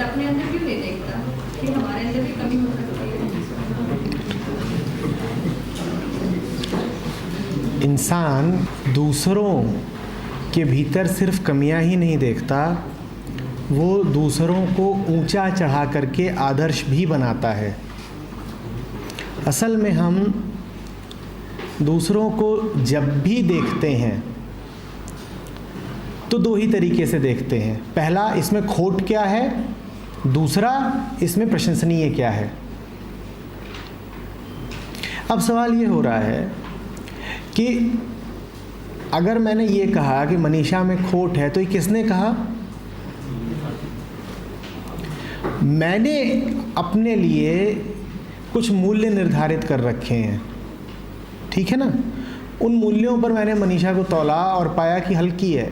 ये अपने अंदर क्यों नहीं देखता कि हमारे अंदर भी कमी हो सकती है? इंसान दूसरों के भीतर सिर्फ कमियां ही नहीं देखता, वो दूसरों को ऊंचा चढ़ा करके आदर्श भी बनाता है। असल में हम दूसरों को जब भी देखते हैं तो दो ही तरीके से देखते हैं। पहला, इसमें खोट क्या है, दूसरा, इसमें प्रशंसनीय क्या है। अब सवाल ये हो रहा है कि अगर मैंने ये कहा कि मनीषा में खोट है, तो ये किसने कहा? मैंने अपने लिए कुछ मूल्य निर्धारित कर रखे हैं, ठीक है ना। उन मूल्यों पर मैंने मनीषा को तौला और पाया कि हल्की है,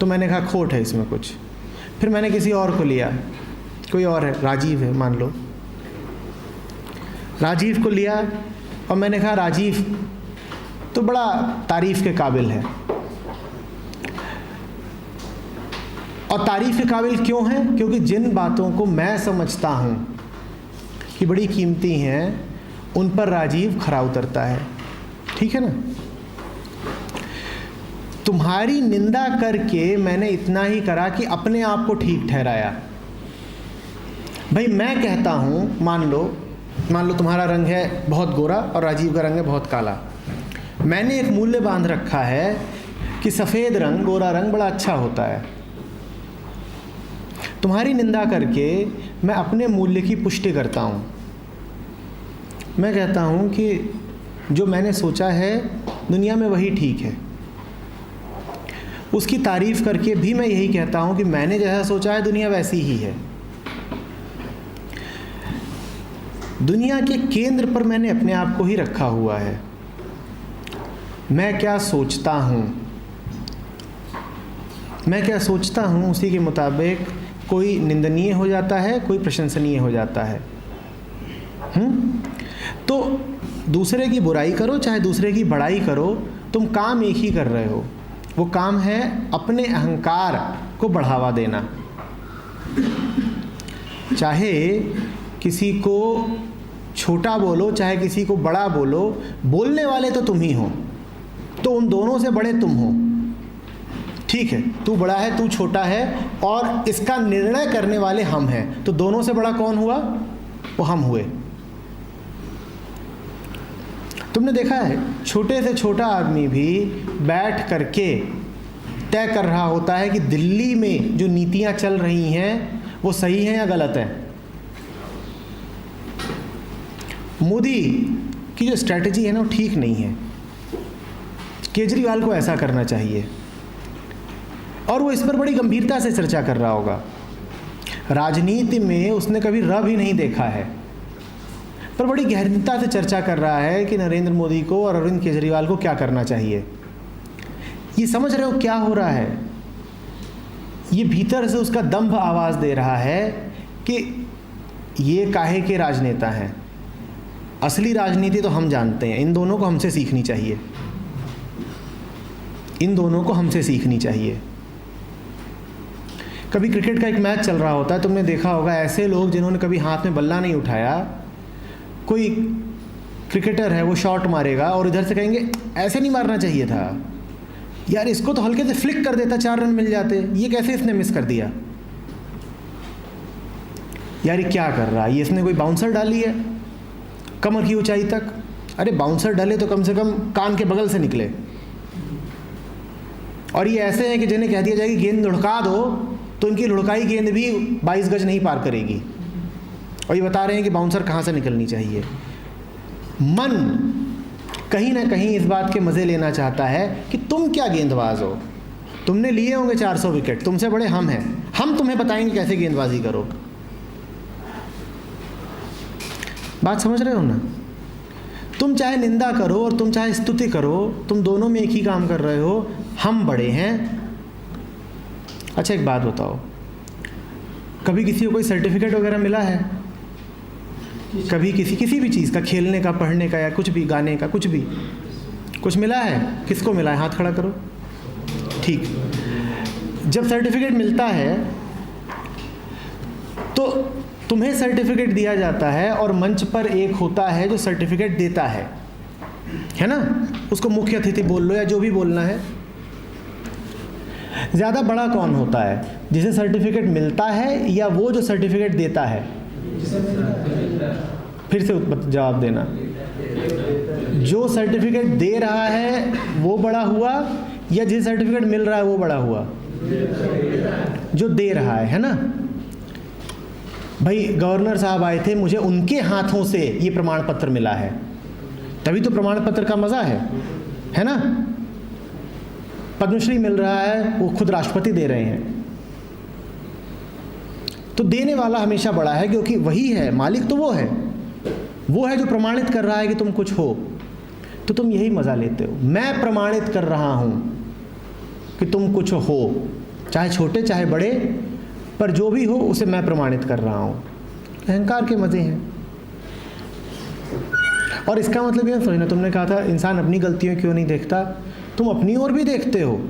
तो मैंने कहा खोट है इसमें कुछ। फिर मैंने किसी और को लिया, कोई और है, राजीव है मान लो, राजीव को लिया और मैंने कहा राजीव तो बड़ा तारीफ़ के काबिल है। और तारीफ़ के काबिल क्यों है? क्योंकि जिन बातों को मैं समझता हूँ कि बड़ी कीमती हैं, उन पर राजीव खरा उतरता है, ठीक है ना। तुम्हारी निंदा करके मैंने इतना ही करा कि अपने आप को ठीक ठहराया। भाई मैं कहता हूँ, मान लो तुम्हारा रंग है बहुत गोरा और राजीव का रंग है बहुत काला। मैंने एक मूल्य बांध रखा है कि सफ़ेद रंग, गोरा रंग बड़ा अच्छा होता है। तुम्हारी निंदा करके मैं अपने मूल्य की पुष्टि करता हूँ। मैं कहता हूँ कि जो मैंने सोचा है दुनिया में वही ठीक है। उसकी तारीफ़ करके भी मैं यही कहता हूँ कि मैंने जैसा सोचा है दुनिया वैसी ही है। दुनिया के केंद्र पर मैंने अपने आप को ही रखा हुआ है। मैं क्या सोचता हूँ उसी के मुताबिक कोई निंदनीय हो जाता है, कोई प्रशंसनीय हो जाता है। तो दूसरे की बुराई करो चाहे दूसरे की बड़ाई करो, तुम काम एक ही कर रहे हो। वो काम है अपने अहंकार को बढ़ावा देना। चाहे किसी को छोटा बोलो चाहे किसी को बड़ा बोलो, बोलने वाले तो तुम ही हो, तो उन दोनों से बड़े तुम हो, ठीक है। तू बड़ा है, तू छोटा है, और इसका निर्णय करने वाले हम हैं। तो दोनों से बड़ा कौन हुआ? वो हम हुए। तुमने देखा है छोटे से छोटा आदमी भी बैठ करके तय कर रहा होता है कि दिल्ली में जो नीतियां चल रही हैं वो सही हैं या गलत हैं। मोदी की जो स्ट्रैटेजी है ना वो ठीक नहीं है। केजरीवाल को ऐसा करना चाहिए, और वो इस पर बड़ी गंभीरता से चर्चा कर रहा होगा। राजनीति में उसने कभी र भी नहीं देखा है, पर बड़ी गहनता से चर्चा कर रहा है कि नरेंद्र मोदी को और अरविंद केजरीवाल को क्या करना चाहिए। ये समझ रहे हो क्या हो रहा है? ये भीतर से उसका दंभ आवाज़ दे रहा है कि ये काहे के राजनेता हैं। असली राजनीति तो हम जानते हैं। इन दोनों को हमसे सीखनी चाहिए, इन दोनों को हमसे सीखनी चाहिए। कभी क्रिकेट का एक मैच चल रहा होता है, तुमने देखा होगा ऐसे लोग जिन्होंने कभी हाथ में बल्ला नहीं उठाया, कोई क्रिकेटर है वो शॉट मारेगा और इधर से कहेंगे ऐसे नहीं मारना चाहिए था यार, इसको तो हल्के से फ्लिक कर देता 4 रन मिल जाते, ये कैसे इसने मिस कर दिया यार, ये क्या कर रहा है, ये इसने कोई बाउंसर डाली है कमर की ऊंचाई तक। अरे बाउंसर डाले तो कम से कम कान के बगल से निकले। और ये ऐसे हैं कि जिन्हें कह दिया जाए कि गेंद लुढ़का दो तो इनकी लुढ़काई गेंद भी 22 गज नहीं पार करेगी, और ये बता रहे हैं कि बाउंसर कहाँ से निकलनी चाहिए। मन कहीं ना कहीं इस बात के मज़े लेना चाहता है कि तुम क्या गेंदबाज हो, तुमने लिए होंगे 400 विकेट, तुमसे बड़े हम हैं, हम तुम्हें बताएंगे कैसे गेंदबाजी करो। बात समझ रहे हो ना? तुम चाहे निंदा करो और तुम चाहे स्तुति करो, तुम दोनों में एक ही काम कर रहे हो, हम बड़े हैं। अच्छा एक बात बताओ, कभी किसी को कोई सर्टिफिकेट वगैरह मिला है? कभी किसी भी चीज़ का, खेलने का, पढ़ने का, या कुछ भी, गाने का, कुछ भी, कुछ मिला है? किसको मिला है? हाथ खड़ा करो। ठीक, जब सर्टिफिकेट मिलता है तो तुम्हें सर्टिफिकेट दिया जाता है और मंच पर एक होता है जो सर्टिफिकेट देता है ना, उसको मुख्य अतिथि बोल लो या जो भी बोलना है। ज़्यादा बड़ा कौन होता है, जिसे सर्टिफिकेट मिलता है या वो जो सर्टिफिकेट देता है? फिर से जवाब देना। जो सर्टिफिकेट दे रहा है वो बड़ा हुआ या जिसे सर्टिफिकेट मिल रहा है वो बड़ा हुआ? जो दे रहा है ना। भाई गवर्नर साहब आए थे, मुझे उनके हाथों से ये प्रमाण पत्र मिला है, तभी तो प्रमाण पत्र का मज़ा है ना। पद्मश्री मिल रहा है, वो खुद राष्ट्रपति दे रहे हैं, तो देने वाला हमेशा बड़ा है, क्योंकि वही है मालिक, तो वो है जो प्रमाणित कर रहा है कि तुम कुछ हो। तो तुम यही मज़ा लेते हो, मैं प्रमाणित कर रहा हूँ कि तुम कुछ हो, चाहे छोटे चाहे बड़े, पर जो भी हो उसे मैं प्रमाणित कर रहा हूँ। अहंकार के मज़े हैं। और इसका मतलब यह समझना, तुमने कहा था इंसान अपनी गलतियों क्यों नहीं देखता, तुम अपनी ओर भी देखते हो।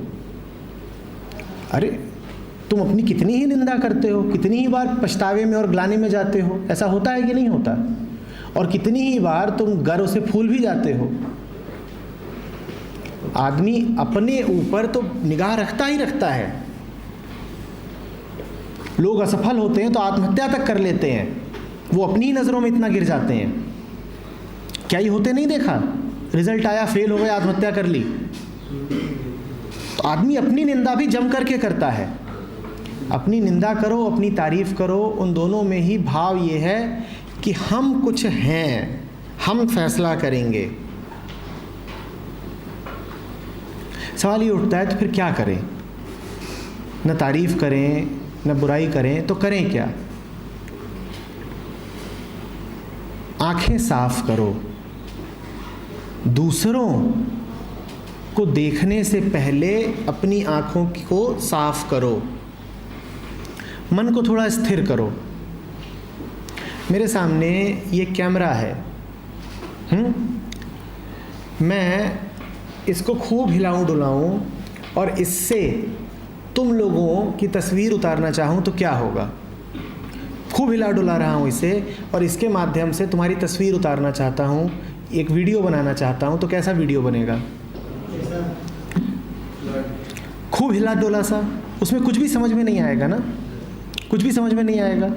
अरे तुम अपनी कितनी ही निंदा करते हो, कितनी ही बार पछतावे में और ग्लानि में जाते हो, ऐसा होता है कि नहीं होता? और कितनी ही बार तुम गर्व से फूल भी जाते हो। आदमी अपने ऊपर तो निगाह रखता ही रखता है। लोग असफल होते हैं तो आत्महत्या तक कर लेते हैं, वो अपनी ही नज़रों में इतना गिर जाते हैं। क्या ये होते नहीं देखा? रिजल्ट आया, फेल हो गए, आत्महत्या कर ली। तो आदमी अपनी निंदा भी जम करके करता है। अपनी निंदा करो, अपनी तारीफ करो, उन दोनों में ही भाव ये है कि हम कुछ हैं, हम फैसला करेंगे। सवाल ये उठता है तो फिर क्या करें? न तारीफ करें न बुराई करें, तो करें क्या? आंखें साफ करो, दूसरों को देखने से पहले अपनी आंखों को साफ करो, मन को थोड़ा स्थिर करो। मेरे सामने ये कैमरा है, मैं इसको खूब हिलाऊं डुलाऊं और इससे तुम लोगों की तस्वीर उतारना चाहूं तो क्या होगा? खूब हिला डुला रहा हूं इसे और इसके माध्यम से तुम्हारी तस्वीर उतारना चाहता हूं, एक वीडियो बनाना चाहता हूं, तो कैसा वीडियो बनेगा? खूब हिला डोला सा, उसमें कुछ भी समझ में नहीं आएगा ना, कुछ भी समझ में नहीं आएगा।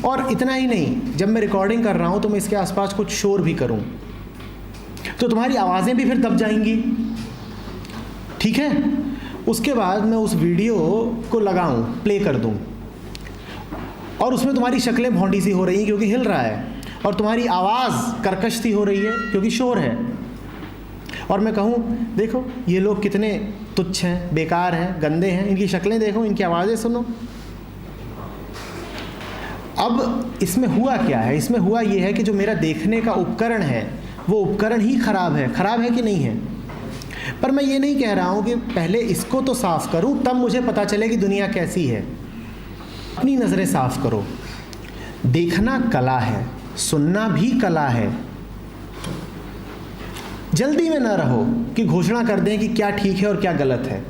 और इतना ही नहीं, जब मैं रिकॉर्डिंग कर रहा हूं तो मैं इसके आसपास कुछ शोर भी करूं तो तुम्हारी आवाज़ें भी फिर दब जाएंगी, ठीक है? उसके बाद मैं उस वीडियो को लगाऊं, प्ले कर दूं और उसमें तुम्हारी शक्लें भौंडी सी हो रही हैं क्योंकि हिल रहा है, और तुम्हारी आवाज़ कर्कश सी हो रही है क्योंकि शोर है, और मैं कहूं देखो ये लोग कितने तुच्छ हैं, बेकार हैं, गंदे हैं, इनकी शक्लें देखो, इनकी आवाज़ें सुनो। अब इसमें हुआ क्या है? इसमें हुआ ये है कि जो मेरा देखने का उपकरण है वो उपकरण ही खराब है कि नहीं है? पर मैं ये नहीं कह रहा हूँ कि पहले इसको तो साफ़ करूँ तब मुझे पता चले कि दुनिया कैसी है। अपनी नज़रें साफ़ करो। देखना कला है, सुनना भी कला है। जल्दी में ना रहो कि घोषणा कर दें कि क्या ठीक है और क्या गलत है।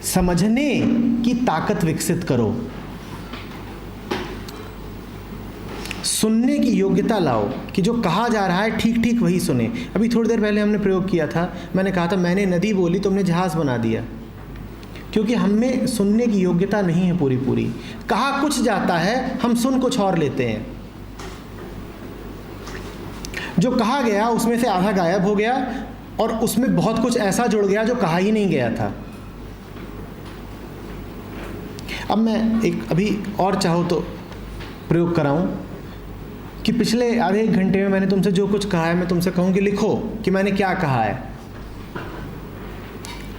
समझने की ताकत विकसित करो, सुनने की योग्यता लाओ कि जो कहा जा रहा है ठीक ठीक वही सुने। अभी थोड़ी देर पहले हमने प्रयोग किया था, मैंने कहा था मैंने नदी बोली तुमने जहाज़ बना दिया, क्योंकि हम में सुनने की योग्यता नहीं है पूरी। कहा कुछ जाता है, हम सुन कुछ और लेते हैं। जो कहा गया उसमें से आधा गायब हो गया और उसमें बहुत कुछ ऐसा जुड़ गया जो कहा ही नहीं गया था। अब मैं एक अभी और चाहो तो प्रयोग कराऊं कि पिछले आधे एक घंटे में मैंने तुमसे जो कुछ कहा है, मैं तुमसे कहूं कि लिखो कि मैंने क्या कहा है।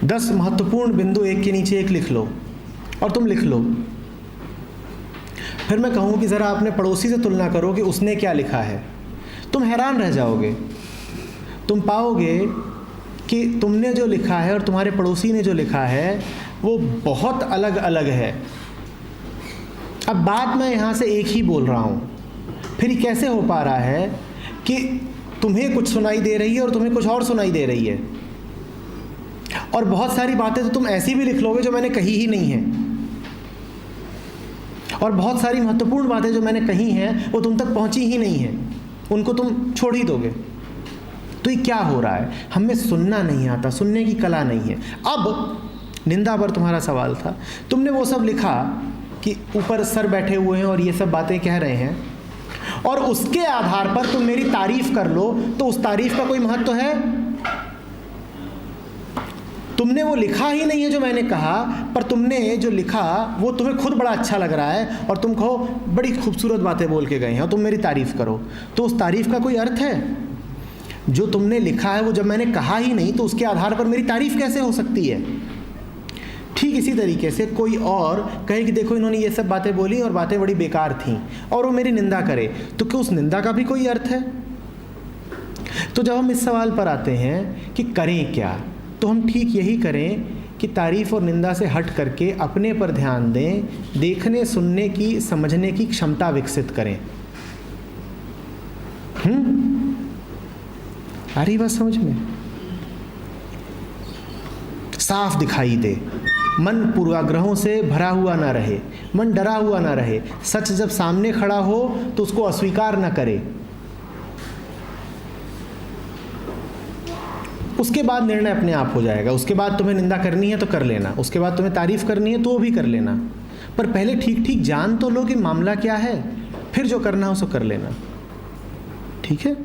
10 महत्वपूर्ण बिंदु एक के नीचे एक लिख लो और तुम लिख लो। फिर मैं कहूं कि ज़रा अपने पड़ोसी से तुलना करो कि उसने क्या लिखा है। तुम हैरान रह जाओगे, तुम पाओगे कि तुमने जो लिखा है और तुम्हारे पड़ोसी ने जो लिखा है वो बहुत अलग अलग है। अब बात मैं यहाँ से एक ही बोल रहा हूँ, फिर ये कैसे हो पा रहा है कि तुम्हें कुछ सुनाई दे रही है और तुम्हें कुछ और सुनाई दे रही है? और बहुत सारी बातें तो तुम ऐसी भी लिख लोगे जो मैंने कही ही नहीं है, और बहुत सारी महत्वपूर्ण बातें जो मैंने कही हैं वो तुम तक पहुंची ही नहीं हैं, उनको तुम छोड़ ही दोगे। तो ये क्या हो रहा है? हमें सुनना नहीं आता, सुनने की कला नहीं है। अब निंदा पर तुम्हारा सवाल था, तुमने वो सब लिखा कि ऊपर सर बैठे हुए हैं और ये सब बातें कह रहे हैं, और उसके आधार पर तुम मेरी तारीफ कर लो, तो उस तारीफ का कोई महत्व है? तुमने वो लिखा ही नहीं है जो मैंने कहा, पर तुमने जो लिखा वो तुम्हें खुद बड़ा अच्छा लग रहा है और तुम कहो बड़ी खूबसूरत बातें बोल के गए हैं और तुम मेरी तारीफ करो, तो उस तारीफ का कोई अर्थ है? जो तुमने लिखा है वो जब मैंने कहा ही नहीं, तो उसके आधार पर मेरी तारीफ कैसे हो सकती है? ठीक इसी तरीके से कोई और कहे कि देखो इन्होंने ये सब बातें बोली और बातें बड़ी बेकार थीं, और वो मेरी निंदा करे, तो क्या उस निंदा का भी कोई अर्थ है? तो जब हम इस सवाल पर आते हैं कि करें क्या, तो हम ठीक यही करें कि तारीफ और निंदा से हट करके अपने पर ध्यान दें, देखने सुनने की समझने की क्षमता विकसित करें। आ रही बात समझ में? साफ दिखाई दे, मन पूर्वाग्रहों से भरा हुआ ना रहे, मन डरा हुआ ना रहे, सच जब सामने खड़ा हो तो उसको अस्वीकार ना करे। उसके बाद निर्णय अपने आप हो जाएगा। उसके बाद तुम्हें निंदा करनी है तो कर लेना, उसके बाद तुम्हें तारीफ करनी है तो वो भी कर लेना, पर पहले ठीक ठीक जान तो लो कि मामला क्या है, फिर जो करना हो सो कर लेना। ठीक है?